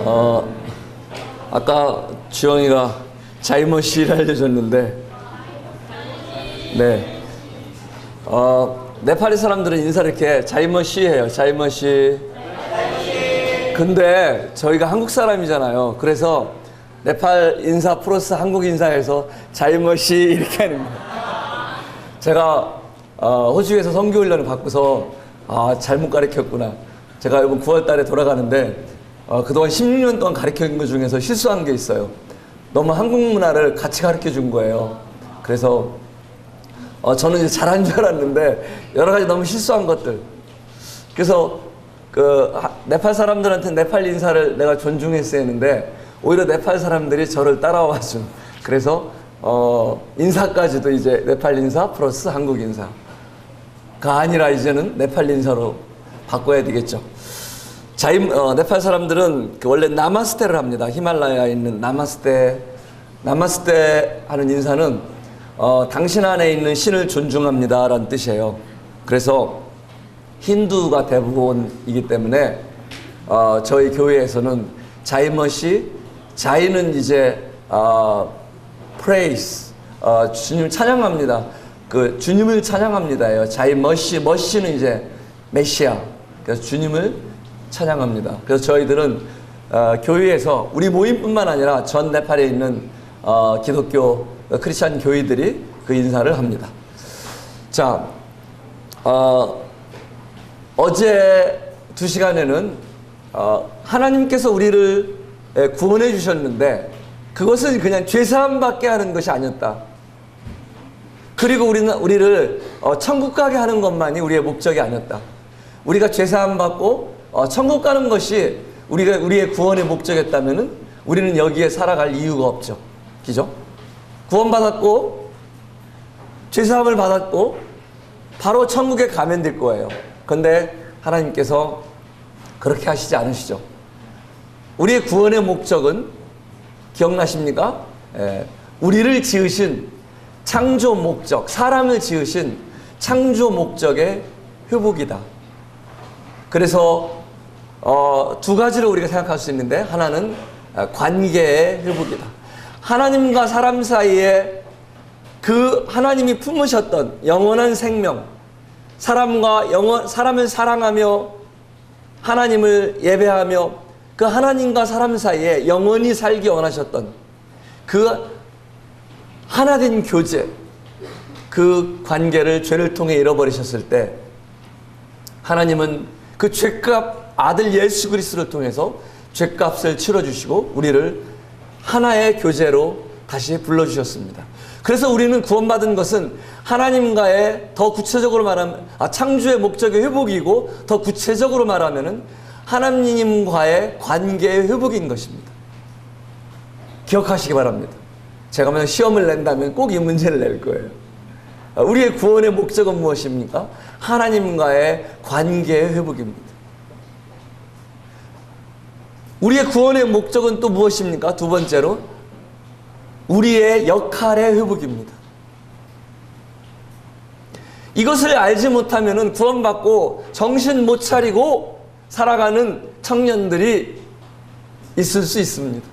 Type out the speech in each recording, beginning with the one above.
어, 아까 주영이가 자이머 씨를 알려줬는데, 네. 네팔리 사람들은 인사를 이렇게 자이머 씨 해요. 자이머 씨. 근데 저희가 한국 사람이잖아요. 그래서 네팔 인사 플러스 한국 인사에서 자이머 씨 이렇게 하는 거예요. 제가 호주에서 선교훈련을 받고서 잘못 가르쳤구나. 제가 이번 9월 달에 돌아가는데 그동안 16년 동안 가르친 것 중에서 실수한 게 있어요. 너무 한국 문화를 같이 가르쳐 준 거예요. 그래서 저는 이제 잘한 줄 알았는데 여러 가지 너무 실수한 것들. 그래서 네팔 사람들한테 네팔 인사를 내가 존중했어야 했는데 오히려 네팔 사람들이 저를 따라와 준. 그래서 인사까지도 이제 네팔 인사 플러스 한국 인사가 아니라 이제는 네팔 인사로 바꿔야 되겠죠. 네팔 사람들은 원래 나마스테를 합니다. 히말라야에 있는 나마스테 하는 인사는 당신 안에 있는 신을 존중합니다 라는 뜻이에요. 그래서 힌두가 대부분이기 때문에 저희 교회에서는 자이머시, 자이는 이제 praise, 주님 찬양합니다. 그 주님을 찬양합니다예요. 자이머시, 머시는 이제 메시아, 그래서 주님을 찬양합니다. 그래서 저희들은 교회에서 우리 모임뿐만 아니라 전 네팔에 있는 기독교 크리스찬 교회들이 그 인사를 합니다. 자, 어제 2시간에는 하나님께서 우리를 구원해 주셨는데 그것은 그냥 죄사함 받게 하는 것이 아니었다. 그리고 우리를 천국 가게 하는 것만이 우리의 목적이 아니었다. 우리가 죄사함 받고 천국 가는 것이 우리의 구원의 목적이었다면은 우리는 여기에 살아갈 이유가 없죠. 그죠? 구원받았고 죄사함을 받았고 바로 천국에 가면 될 거예요. 그런데 하나님께서 그렇게 하시지 않으시죠. 우리의 구원의 목적은 기억나십니까? 우리를 지으신 창조 목적, 사람을 지으신 창조 목적의 회복이다. 그래서 두 가지로 우리가 생각할 수 있는데 하나는 관계의 회복이다. 하나님과 사람 사이에 그 하나님이 품으셨던 영원한 생명, 사람을 사랑하며 하나님을 예배하며 그 하나님과 사람 사이에 영원히 살기 원하셨던 그 하나된 교제, 그 관계를 죄를 통해 잃어버리셨을 때 하나님은 그 죄값 아들 예수 그리스도를 통해서 죄값을 치러주시고 우리를 하나의 교제로 다시 불러주셨습니다. 그래서 우리는 구원받은 것은 하나님과의 더 구체적으로 말하면 창조의 목적의 회복이고 더 구체적으로 말하면은 하나님과의 관계의 회복인 것입니다. 기억하시기 바랍니다. 제가 만약 시험을 낸다면 꼭 이 문제를 낼 거예요. 우리의 구원의 목적은 무엇입니까? 하나님과의 관계의 회복입니다. 우리의 구원의 목적은 또 무엇입니까? 두 번째로 우리의 역할의 회복입니다. 이것을 알지 못하면 구원받고 정신 못 차리고 살아가는 청년들이 있을 수 있습니다.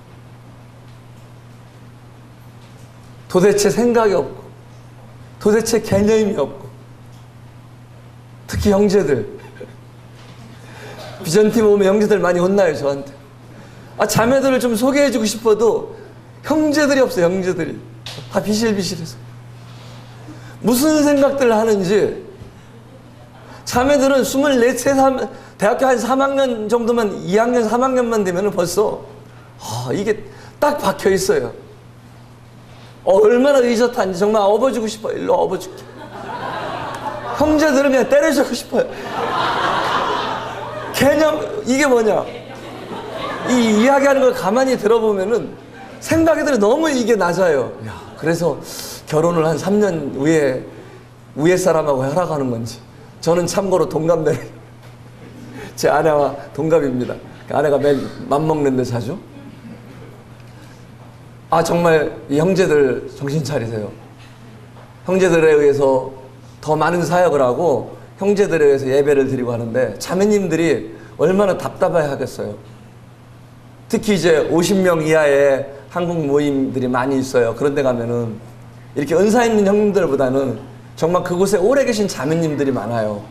도대체 생각이 없고 도대체 개념이 없고 특히 형제들 비전팀 오면 형제들 많이 혼나요 저한테. 자매들을 좀 소개해주고 싶어도 형제들이 없어요. 형제들이 다 비실비실해서 무슨 생각들을 하는지. 자매들은 24, 대학교 한 3학년 정도만 2학년 3학년만 되면 벌써 이게 딱 박혀 있어요. 얼마나 의젓한지 정말 업어주고 싶어요. 일로 업어줄게. 형제들은 그냥 때려주고 싶어요. 개념 이게 뭐냐, 이 이야기하는 걸 가만히 들어보면은 생각들이 너무 이게 낮아요. 그래서 결혼을 한 3년 위에 사람하고 하라고 하는 건지. 저는 참고로 동갑내를 제 아내와 동갑입니다. 아내가 매일 맘먹는데 자주. 정말 이 형제들 정신 차리세요. 형제들에 의해서 더 많은 사역을 하고 형제들에 의해서 예배를 드리고 하는데 자매님들이 얼마나 답답해 하겠어요. 특히 이제 50명 이하의 한국 모임들이 많이 있어요. 그런 데 가면은 이렇게 은사 있는 형님들보다는 정말 그곳에 오래 계신 자매님들이 많아요.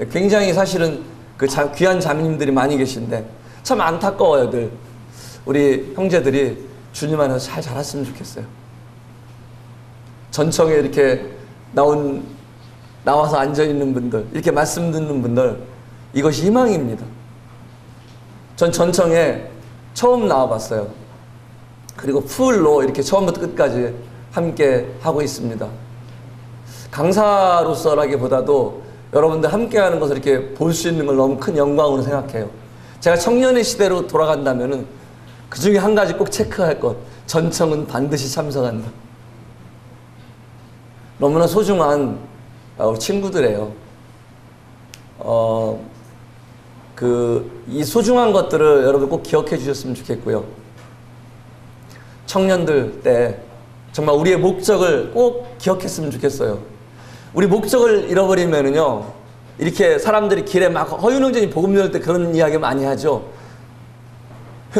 굉장히 사실은 그 귀한 자매님들이 많이 계신데 참 안타까워요. 늘 우리 형제들이 주님 안에서 잘 자랐으면 좋겠어요. 전청에 이렇게 나와서 앉아있는 분들, 이렇게 말씀 듣는 분들, 이것이 희망입니다. 전 전청에 처음 나와봤어요. 그리고 풀로 이렇게 처음부터 끝까지 함께 하고 있습니다. 강사로서라기보다도 여러분들 함께 하는 것을 이렇게 볼 수 있는 걸 너무 큰 영광으로 생각해요. 제가 청년의 시대로 돌아간다면은 그 중에 한 가지 꼭 체크할 것, 전청은 반드시 참석한다. 너무나 소중한 우리 친구들이에요. 이 소중한 것들을 여러분 꼭 기억해 주셨으면 좋겠고요. 청년들 때 정말 우리의 목적을 꼭 기억했으면 좋겠어요. 우리 목적을 잃어버리면은요, 이렇게 사람들이 길에 막 허윤영전이 복음 열 때 그런 이야기 많이 하죠.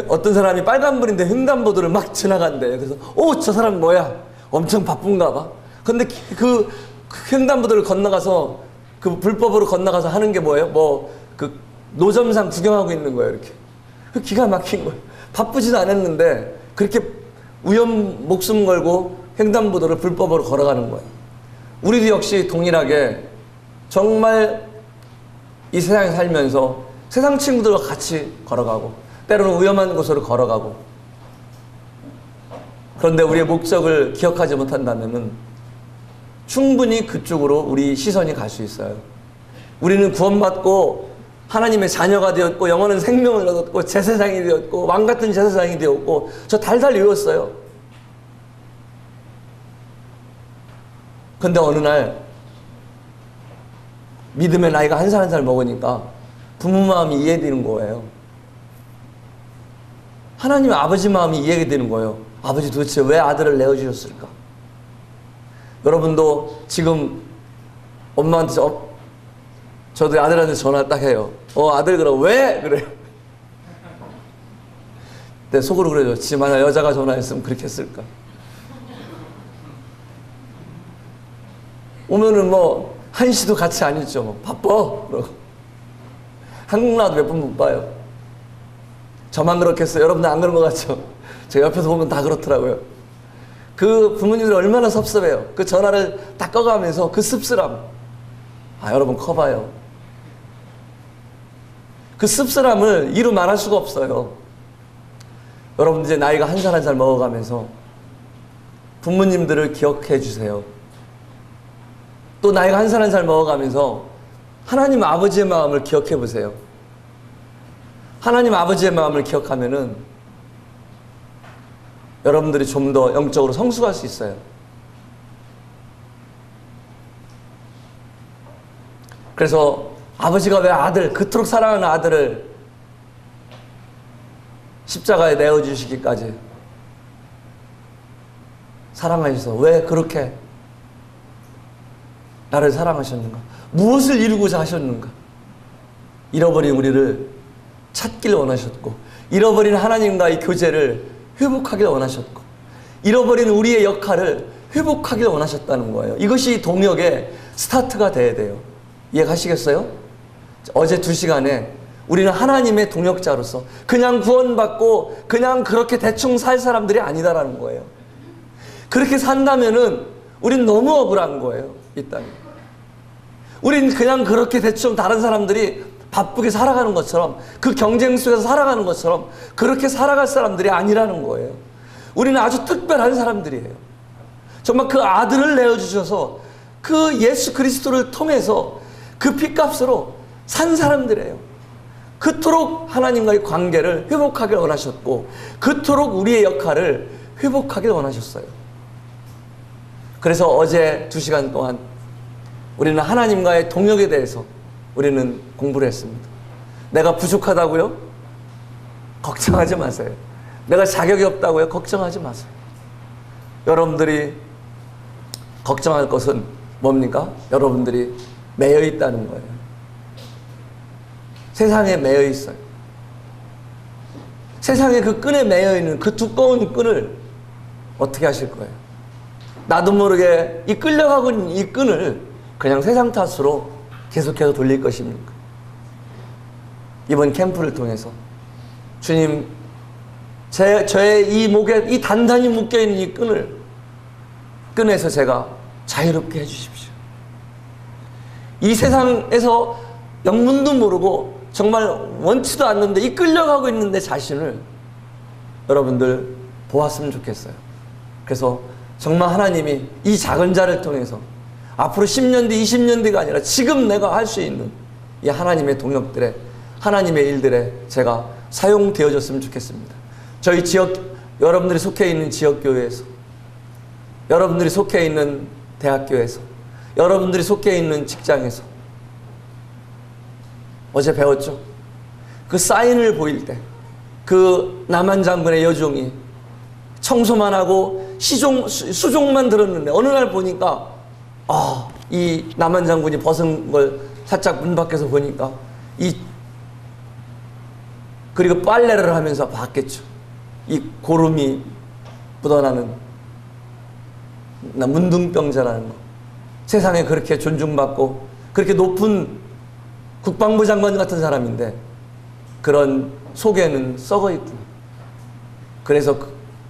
어떤 사람이 빨간불인데 횡단보도를 막 지나간대. 그래서 저 사람 뭐야? 엄청 바쁜가 봐. 근데 그 횡단보도를 건너가서 그 불법으로 건너가서 하는 게 뭐예요? 그 노점상 구경하고 있는 거예요. 이렇게 기가 막힌 거예요. 바쁘지도 않았는데 그렇게 목숨 걸고 횡단보도를 불법으로 걸어가는 거예요. 우리도 역시 동일하게 정말 이 세상에 살면서 세상 친구들과 같이 걸어가고 때로는 위험한 곳으로 걸어가고, 그런데 우리의 목적을 기억하지 못한다면은 충분히 그쪽으로 우리 시선이 갈 수 있어요. 우리는 구원받고 하나님의 자녀가 되었고 영원한 생명을 얻었고 제사장이 되었고 왕같은 제사장이 되었고 저 달달 외웠어요. 근데 어느 날 믿음의 나이가 한 살 한 살 먹으니까 부모 마음이 이해되는 거예요. 하나님 아버지 마음이 이해되는 거예요. 아버지 도대체 왜 아들을 내어주셨을까? 여러분도 지금 엄마한테 저도 아들한테 전화 딱 해요. 아들 그럼 왜? 그래요. 내 속으로 그래요. 지 만약 여자가 전화했으면 그렇게 했을까? 오면은 한시도 같이 안 있죠. 바빠. 그러고. 한국 나와도 몇 번 못 봐요. 저만 그렇겠어요. 여러분들 안 그런 것 같죠? 제가 옆에서 보면 다 그렇더라고요. 그 부모님들이 얼마나 섭섭해요. 그 전화를 딱 꺼가면서 그 씁쓸함. 여러분 커봐요. 그 씁쓸함을 이루 말할 수가 없어요. 여러분 이제 나이가 한 살 한 살 먹어가면서 부모님들을 기억해 주세요. 또 나이가 한 살 한 살 먹어가면서 하나님 아버지의 마음을 기억해 보세요. 하나님 아버지의 마음을 기억하면은 여러분들이 좀 더 영적으로 성숙할 수 있어요. 그래서 아버지가 왜 그토록 사랑하는 아들을 십자가에 내어주시기까지 사랑하셔서 왜 그렇게 나를 사랑하셨는가? 무엇을 이루고자 하셨는가? 잃어버린 우리를 찾길 원하셨고, 잃어버린 하나님과의 교제를 회복하길 원하셨고, 잃어버린 우리의 역할을 회복하길 원하셨다는 거예요. 이것이 동역의 스타트가 돼야 돼요. 이해가시겠어요? 어제 2시간에 우리는 하나님의 동역자로서 그냥 구원받고 그냥 그렇게 대충 살 사람들이 아니다라는 거예요. 그렇게 산다면은 우린 너무 억울한 거예요. 이 땅에. 우린 그냥 그렇게 대충 다른 사람들이 바쁘게 살아가는 것처럼, 그 경쟁 속에서 살아가는 것처럼 그렇게 살아갈 사람들이 아니라는 거예요. 우리는 아주 특별한 사람들이에요. 정말 그 아들을 내어주셔서 그 예수 그리스도를 통해서 그 핏값으로 산 사람들이에요. 그토록 하나님과의 관계를 회복하길 원하셨고, 그토록 우리의 역할을 회복하길 원하셨어요. 그래서 어제 2시간 동안 우리는 하나님과의 동역에 대해서 우리는 공부를 했습니다. 내가 부족하다고요? 걱정하지 마세요. 내가 자격이 없다고요? 걱정하지 마세요. 여러분들이 걱정할 것은 뭡니까? 여러분들이 매여 있다는 거예요. 세상에 매여 있어요. 세상에 그 끈에 매여 있는 그 두꺼운 끈을 어떻게 하실 거예요? 나도 모르게 이 끌려가고 있는 이 끈을 그냥 세상 탓으로 계속해서 돌릴 것입니까? 이번 캠프를 통해서 주님, 저의 이 목에 이 단단히 묶여있는 이 끈에서 제가 자유롭게 해주십시오. 이 세상에서 영문도 모르고 정말 원치도 않는데 이 끌려가고 있는 내 자신을 여러분들 보았으면 좋겠어요. 그래서 정말 하나님이 이 작은 자를 통해서 앞으로 10년 뒤, 20년 뒤가 아니라 지금 내가 할 수 있는 이 하나님의 동역들에, 하나님의 일들에 제가 사용되어졌으면 좋겠습니다. 저희 지역, 여러분들이 속해 있는 지역교회에서, 여러분들이 속해 있는 대학교에서, 여러분들이 속해 있는 직장에서, 어제 배웠죠? 그 사인을 보일 때, 그 남한 장군의 여종이 청소만 하고 수종만 들었는데 어느 날 보니까 이 남한 장군이 벗은 걸 살짝 문 밖에서 보니까 그리고 빨래를 하면서 봤겠죠. 이 고름이 묻어나는 문둥병자라는 거. 세상에 그렇게 존중받고 그렇게 높은 국방부 장관 같은 사람인데 그런 속에는 썩어 있구나. 그래서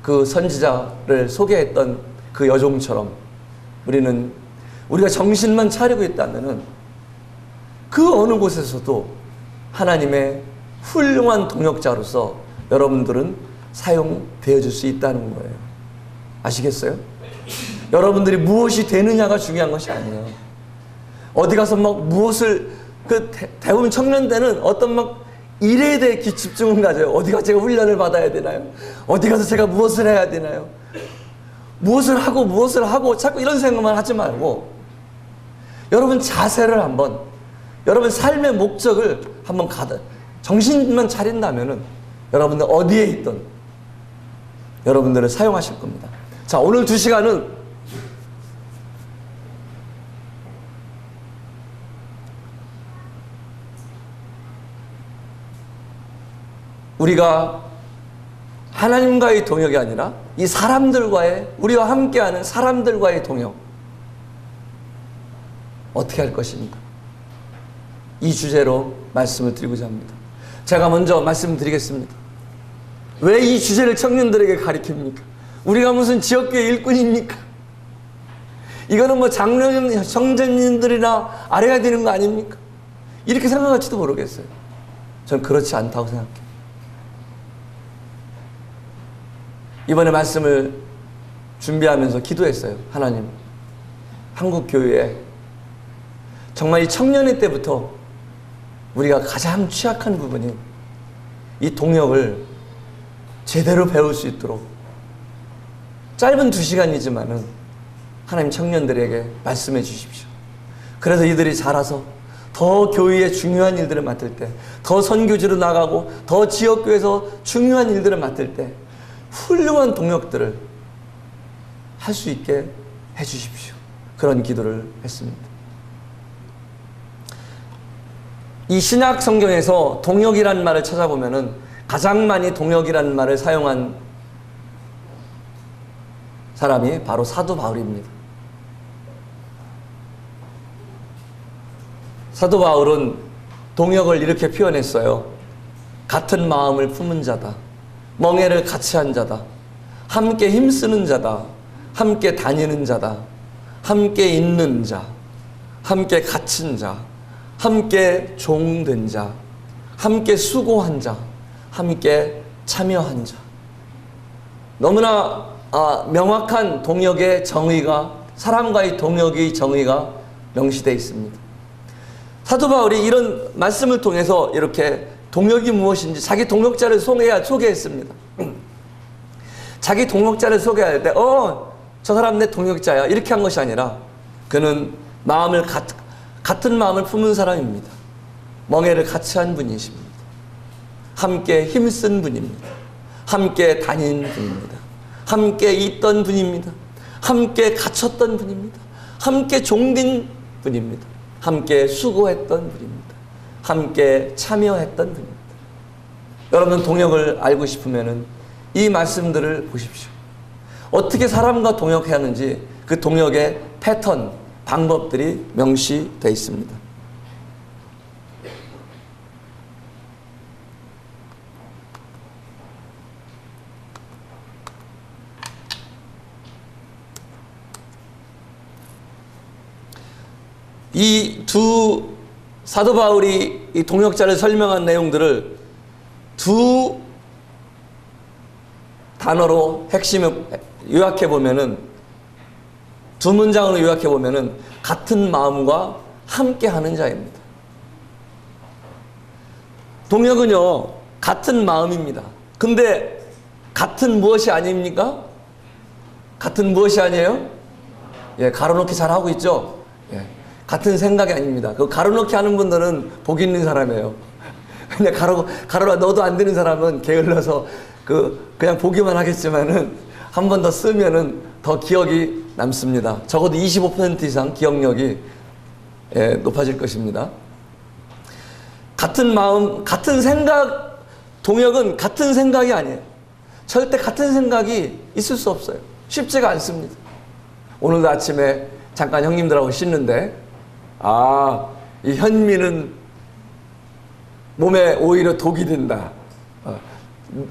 그 선지자를 소개했던 그 여종처럼 우리가 정신만 차리고 있다면은 그 어느 곳에서도 하나님의 훌륭한 동역자로서 여러분들은 사용되어질 수 있다는 거예요. 아시겠어요? 여러분들이 무엇이 되느냐가 중요한 것이 아니에요. 어디 가서 막 무엇을, 대부분 청년 때는 어떤 막 일에 대해 집중을 가져요. 어디 가서 제가 훈련을 받아야 되나요? 어디 가서 제가 무엇을 해야 되나요? 무엇을 하고 자꾸 이런 생각만 하지 말고 여러분 자세를 한번, 여러분 삶의 목적을 한번 정신만 차린다면은 여러분들 어디에 있든 여러분들을 사용하실 겁니다. 자, 오늘 2시간은 우리가 하나님과의 동역이 아니라 이 사람들과의, 우리와 함께하는 사람들과의 동역, 어떻게 할 것입니까? 이 주제로 말씀을 드리고자 합니다. 제가 먼저 말씀드리겠습니다. 왜 이 주제를 청년들에게 가르칩니까? 우리가 무슨 지역교회 일꾼입니까? 이거는 뭐 장로님, 형제님들이나 알아야 되는 거 아닙니까? 이렇게 생각할지도 모르겠어요. 전 그렇지 않다고 생각해요. 이번에 말씀을 준비하면서 기도했어요. 하나님, 한국 교회에 정말 이 청년의 때부터 우리가 가장 취약한 부분이 이 동역을 제대로 배울 수 있도록 짧은 2시간이지만은 하나님 청년들에게 말씀해 주십시오. 그래서 이들이 자라서 더 교회의 중요한 일들을 맡을 때, 더 선교지로 나가고 더 지역교회에서 중요한 일들을 맡을 때 훌륭한 동역들을 할 수 있게 해 주십시오. 그런 기도를 했습니다. 이 신약 성경에서 동역이라는 말을 찾아보면은 가장 많이 동역이라는 말을 사용한 사람이 바로 사도 바울입니다. 사도 바울은 동역을 이렇게 표현했어요. 같은 마음을 품은 자다. 멍에를 같이 한 자다. 함께 힘쓰는 자다. 함께 다니는 자다. 함께 있는 자. 함께 갇힌 자. 함께 종된 자. 함께 수고한 자. 함께 참여한 자. 너무나 명확한 동역의 정의가, 사람과의 동역의 정의가 명시되어 있습니다. 사도 바울이 이런 말씀을 통해서 이렇게 동역이 무엇인지 자기 동역자를 소개했습니다. 자기 동역자를 소개할 때, 저 사람 내 동역자야, 이렇게 한 것이 아니라 그는 같은 마음을 품은 사람입니다. 멍에를 같이 한 분이십니다. 함께 힘쓴 분입니다. 함께 다닌 분입니다. 함께 있던 분입니다. 함께 갇혔던 분입니다. 함께 종된 분입니다. 함께 수고했던 분입니다. 함께 참여했던 분입니다. 여러분 동역을 알고 싶으면은 이 말씀들을 보십시오. 어떻게 사람과 동역해야 하는지 그 동역의 패턴, 방법들이 명시되어 있습니다. 이 두 사도 바울이 이 동역자를 설명한 내용들을 두 단어로 핵심을 요약해 보면은, 두 문장으로 요약해 보면은 같은 마음과 함께 하는 자입니다. 동역은요, 같은 마음입니다. 근데 같은 무엇이 아닙니까? 같은 무엇이 아니에요? 예, 가로놓기 잘 하고 있죠? 예, 같은 생각이 아닙니다. 그 가로놓기 하는 분들은 복 있는 사람이에요. 근데 가로가 넣어도 안 되는 사람은 게을러서 그냥 보기만 하겠지만은 한 번 더 쓰면은 더 기억이 남습니다. 적어도 25% 이상 기억력이 높아질 것입니다. 같은 마음, 같은 생각, 동역은 같은 생각이 아니에요. 절대 같은 생각이 있을 수 없어요. 쉽지가 않습니다. 오늘도 아침에 잠깐 형님들하고 씻는데, 이 현미는 몸에 오히려 독이 된다.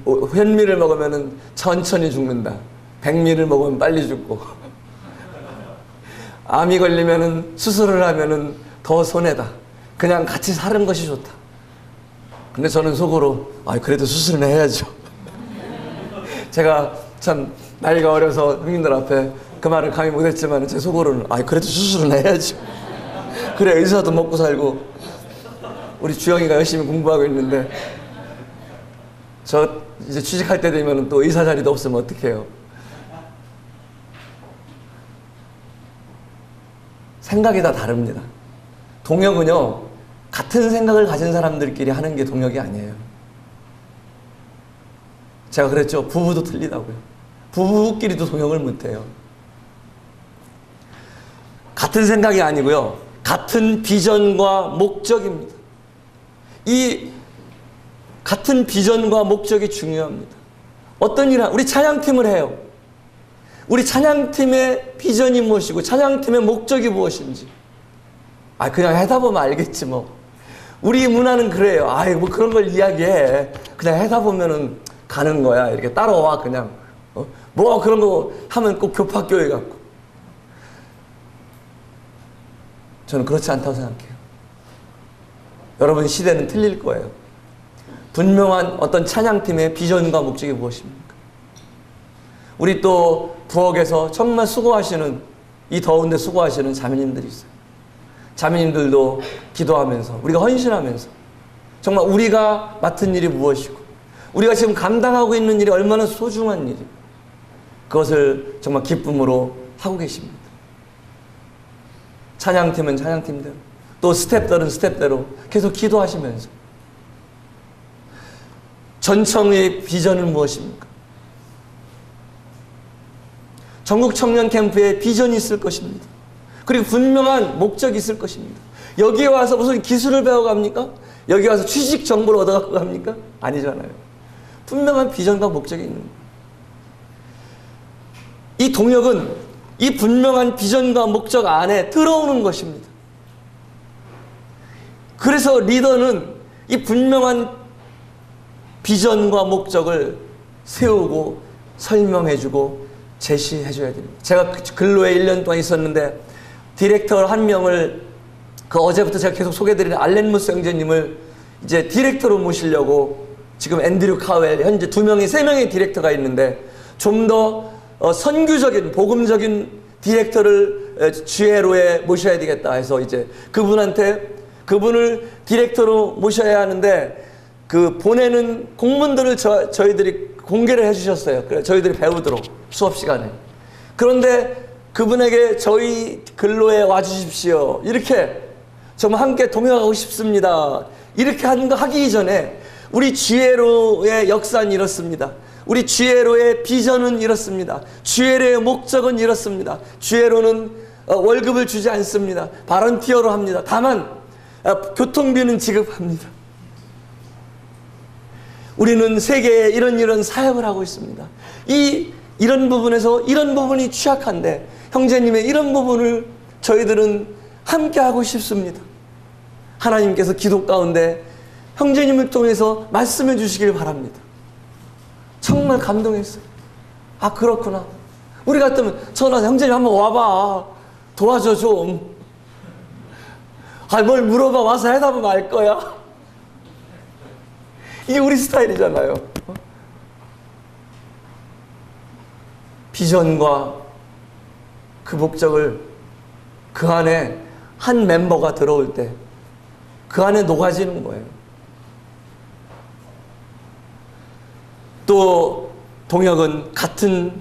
현미를 먹으면 천천히 죽는다. 백미를 먹으면 빨리 죽고, 암이 걸리면 수술을 하면 더 손해다. 그냥 같이 사는 것이 좋다. 근데 저는 속으로 그래도 수술은 해야죠. 제가 참 나이가 어려서 형님들 앞에 그 말을 감히 못했지만 제 속으로는 그래도 수술은 해야죠. 그래 의사도 먹고 살고. 우리 주영이가 열심히 공부하고 있는데 저 이제 취직할 때 되면 또 의사 자리도 없으면 어떡해요. 생각이 다 다릅니다. 동역은요, 같은 생각을 가진 사람들끼리 하는 게 동역이 아니에요. 제가 그랬죠. 부부도 틀리다고요. 부부끼리도 동역을 못해요. 같은 생각이 아니고요, 같은 비전과 목적입니다. 이 같은 비전과 목적이 중요합니다. 어떤 일을, 우리 찬양팀을 해요. 우리 찬양팀의 비전이 무엇이고 찬양팀의 목적이 무엇인지 그냥 하다 보면 알겠지 뭐. 우리 문화는 그래요. 뭐 그런 걸 이야기해. 그냥 하다 보면은 가는 거야. 이렇게 따라와 그냥. 뭐 그런 거 하면 꼭 교파교회 같고. 저는 그렇지 않다고 생각해요. 여러분 시대는 틀릴 거예요. 분명한 어떤 찬양팀의 비전과 목적이 무엇입니까? 우리 또 부엌에서 정말 수고하시는, 이 더운데 수고하시는 자매님들이 있어요. 자매님들도 기도하면서, 우리가 헌신하면서 정말 우리가 맡은 일이 무엇이고 우리가 지금 감당하고 있는 일이 얼마나 소중한 일이고 그것을 정말 기쁨으로 하고 계십니다. 찬양팀은 찬양팀대로, 또 스텝들은 스텝대로 계속 기도하시면서. 전청의 비전은 무엇입니까? 전국 청년 캠프에 비전이 있을 것입니다. 그리고 분명한 목적이 있을 것입니다. 여기에 와서 무슨 기술을 배워갑니까? 여기 와서 취직 정보를 얻어갖고 갑니까? 아니잖아요. 분명한 비전과 목적이 있는 거예요. 이 동역은 이 분명한 비전과 목적 안에 들어오는 것입니다. 그래서 리더는 이 분명한 비전과 목적을 세우고 설명해주고 제시해줘야 됩니다. 제가 근로에 1년 동안 있었는데 디렉터 한 명을 어제부터 제가 계속 소개해드리는 알렌 무스 형제님을 이제 디렉터로 모시려고 지금 앤드류 카웰 현재 2명이 3명의 디렉터가 있는데 좀 더 선교적인 복음적인 디렉터를 GLO에 모셔야 되겠다 해서 이제 그분을 디렉터로 모셔야 하는데 그 보내는 공문들을 저희들이 공개를 해주셨어요. 그래서 저희들이 배우도록 수업 시간에. 그런데 그분에게 저희 근로에 와주십시오. 이렇게 정말 함께 동역하고 싶습니다. 이렇게 하기 전에 우리 GLO의 역사는 이렇습니다. 우리 GLO의 비전은 이렇습니다. GLO의 목적은 이렇습니다. GLO는 월급을 주지 않습니다. 바런티어로 합니다. 다만 교통비는 지급합니다. 우리는 세계에 이런 사역을 하고 있습니다. 이런 부분에서 이런 부분이 취약한데 형제님의 이런 부분을 저희들은 함께 하고 싶습니다. 하나님께서 기도 가운데 형제님을 통해서 말씀해 주시길 바랍니다. 정말 감동했어요. 아, 그렇구나. 우리 같으면 전화, 형제님 한번 와봐. 도와줘 좀. 아, 뭘 물어봐. 와서 해답은 알 거야. 이게 우리 스타일이잖아요. 비전과 그 목적을 그 안에 한 멤버가 들어올 때 그 안에 녹아지는 거예요. 또 동역은 같은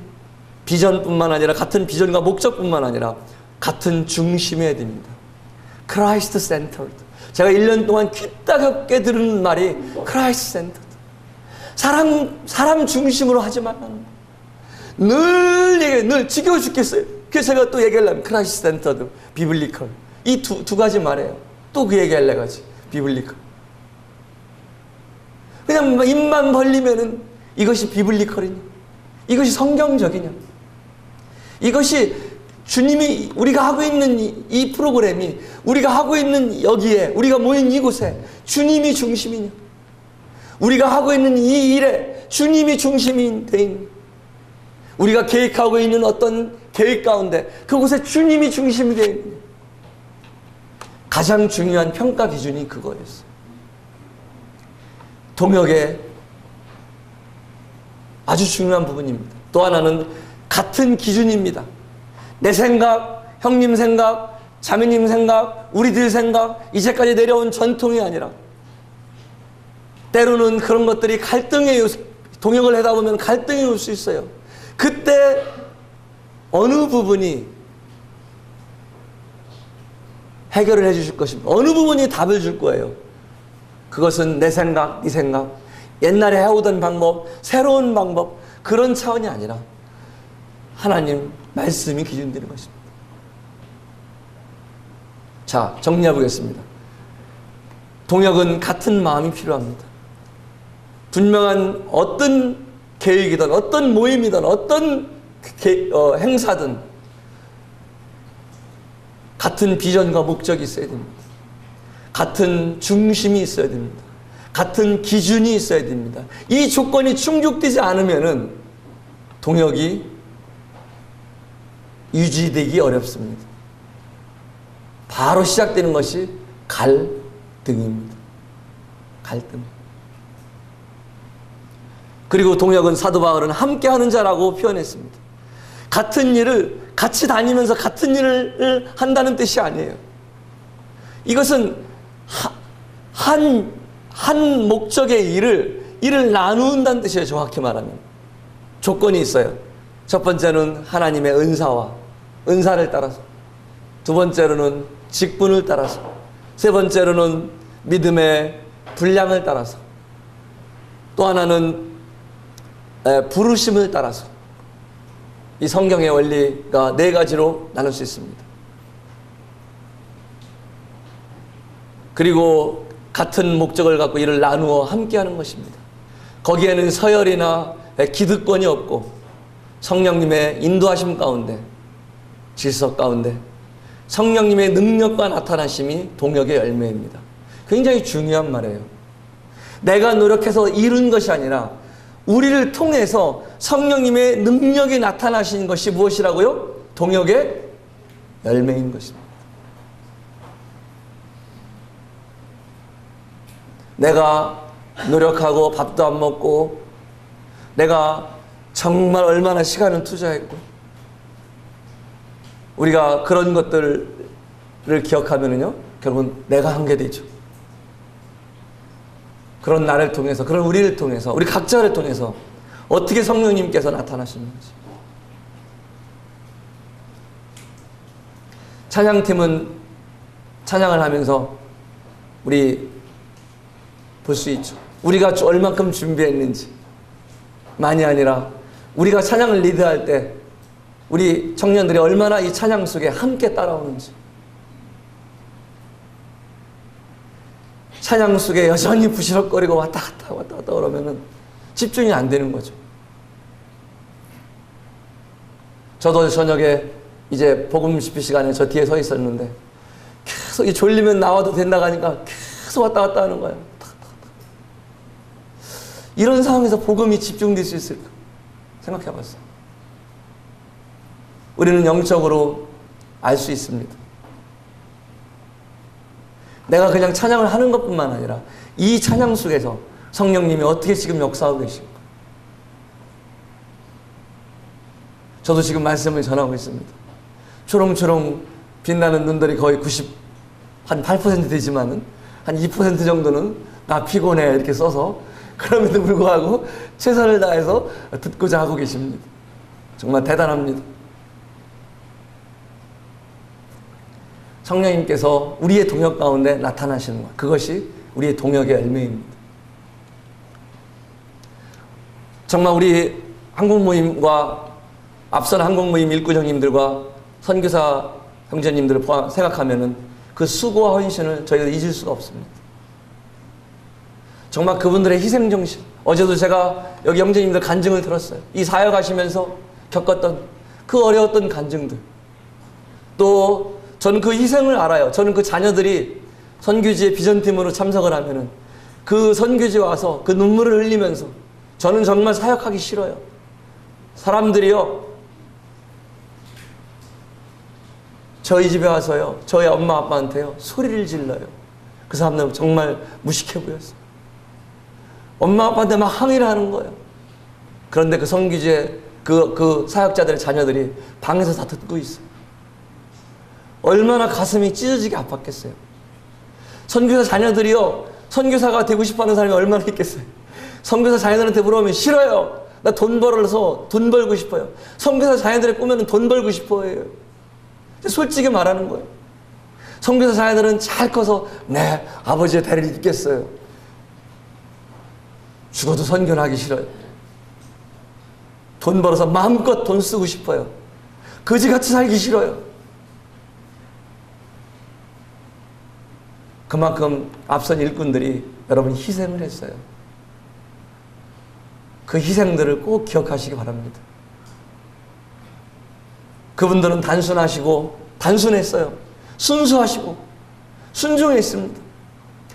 비전뿐만 아니라 같은 비전과 목적뿐만 아니라 같은 중심이어야 됩니다. Christ centered. 제가 1년 동안 귀따갑게 들은 말이 Christ centered. 사람 중심으로 하지 말라는 거. 늘 지겨워 죽겠어요. 그래서 제가 또 얘기하려면 Christ centered, biblical. 이 두 가지 말이에요. 또 그 얘기하려고 하지. 비블리컬. 그냥 입만 벌리면은 이것이 비블리컬이냐? 이것이 성경적이냐? 이것이 주님이 우리가 하고 있는 이 프로그램이 우리가 하고 있는 여기에 우리가 모인 이곳에 주님이 중심이냐? 우리가 하고 있는 이 일에 주님이 중심이 돼 있는, 우리가 계획하고 있는 어떤 계획 가운데 그곳에 주님이 중심이 되어 있는, 가장 중요한 평가 기준이 그거였어요. 동역의 아주 중요한 부분입니다. 또 하나는 같은 기준입니다. 내 생각, 형님 생각, 자매님 생각, 우리들 생각, 이제까지 내려온 전통이 아니라 때로는 그런 것들이 동역을 하다 보면 갈등이 올 수 있어요. 그때 어느 부분이 해결을 해주실 것입니다. 어느 부분이 답을 줄 거예요. 그것은 내 생각, 네 생각, 옛날에 해오던 방법, 새로운 방법, 그런 차원이 아니라 하나님 말씀이 기준 되는 것입니다. 자, 정리해 보겠습니다. 동역은 같은 마음이 필요합니다. 분명한 어떤 계획이든 어떤 모임이든 어떤 행사든 같은 비전과 목적이 있어야 됩니다. 같은 중심이 있어야 됩니다. 같은 기준이 있어야 됩니다. 이 조건이 충족되지 않으면은 동역이 유지되기 어렵습니다. 바로 시작되는 것이 갈등입니다. 갈등. 그리고 동역은 사도 바울은 함께하는 자라고 표현했습니다. 같은 일을 같이 다니면서 같은 일을 한다는 뜻이 아니에요. 이것은 한 목적의 일을 나누는다는 뜻이에요. 정확히 말하면. 조건이 있어요. 첫 번째는 하나님의 은사를 따라서, 두 번째로는 직분을 따라서, 세 번째로는 믿음의 분량을 따라서, 또 하나는 부르심을 따라서. 이 성경의 원리가 네 가지로 나눌 수 있습니다. 그리고 같은 목적을 갖고 이를 나누어 함께하는 것입니다. 거기에는 서열이나 기득권이 없고 성령님의 인도하심 가운데, 질서 가운데 성령님의 능력과 나타나심이 동역의 열매입니다. 굉장히 중요한 말이에요. 내가 노력해서 이룬 것이 아니라 우리를 통해서 성령님의 능력이 나타나신 것이 무엇이라고요? 동역의 열매인 것입니다. 내가 노력하고 밥도 안 먹고 내가 정말 얼마나 시간을 투자했고 우리가 그런 것들을 기억하면은요, 결국은 내가 한 게 되죠. 그런 나를 통해서, 그런 우리를 통해서, 우리 각자를 통해서 어떻게 성령님께서 나타나시는지. 찬양팀은 찬양을 하면서 우리 볼 수 있죠. 우리가 얼만큼 준비했는지. 만이 아니라 우리가 찬양을 리드할 때 우리 청년들이 얼마나 이 찬양 속에 함께 따라오는지. 찬양 속에 여전히 부시럭거리고 왔다 갔다 그러면은 집중이 안 되는 거죠. 저도 저녁에 이제 복음 집회 시간에 저 뒤에 서 있었는데 계속 졸리면 나와도 된다고 하니까 계속 왔다 갔다 하는 거예요. 이런 상황에서 복음이 집중될 수 있을까? 생각해 봤어요. 우리는 영적으로 알 수 있습니다. 내가 그냥 찬양을 하는 것뿐만 아니라 이 찬양 속에서 성령님이 어떻게 지금 역사하고 계신가. 저도 지금 말씀을 전하고 있습니다. 초롱초롱 빛나는 눈들이 거의 한 8% 되지만은 한 2% 정도는 나 피곤해 이렇게 써서 그럼에도 불구하고 최선을 다해서 듣고자 하고 계십니다. 정말 대단합니다. 성령님께서 우리의 동역 가운데 나타나시는 것, 그것이 우리의 동역의 열매입니다. 정말 우리 한국 모임과 앞선 한국 모임 일꾼형님들과 선교사 형제님들을 생각하면은 그 수고와 헌신을 저희가 잊을 수가 없습니다. 정말 그분들의 희생정신, 어제도 제가 여기 형제님들 간증을 들었어요. 이 사역하시면서 겪었던 그 어려웠던 간증들, 또 저는 그 희생을 알아요. 저는 그 자녀들이 선교지에 비전팀으로 참석을 하면은 그 선교지에 와서 그 눈물을 흘리면서 저는 정말 사역하기 싫어요. 사람들이요, 저희 집에 와서요, 저희 엄마 아빠한테요 소리를 질러요. 그 사람들은 정말 무식해 보였어요. 엄마 아빠한테 막 항의를 하는 거예요. 그런데 그 선교지에 그 사역자들의 자녀들이 방에서 다 듣고 있어요. 얼마나 가슴이 찢어지게 아팠겠어요. 선교사 자녀들이요, 선교사가 되고 싶어하는 사람이 얼마나 있겠어요. 선교사 자녀들한테 물어보면 싫어요. 나 돈 벌어서 돈 벌고 싶어요. 선교사 자녀들의 꿈에는 돈 벌고 싶어요. 솔직히 말하는 거예요. 선교사 자녀들은 잘 커서 네, 아버지의 대를 잇겠어요. 죽어도 선교는 하기 싫어요. 돈 벌어서 마음껏 돈 쓰고 싶어요. 거지같이 살기 싫어요. 그만큼 앞선 일꾼들이 여러분 희생을 했어요. 그 희생들을 꼭 기억하시기 바랍니다. 그분들은 단순했어요. 순수하시고 순종했습니다.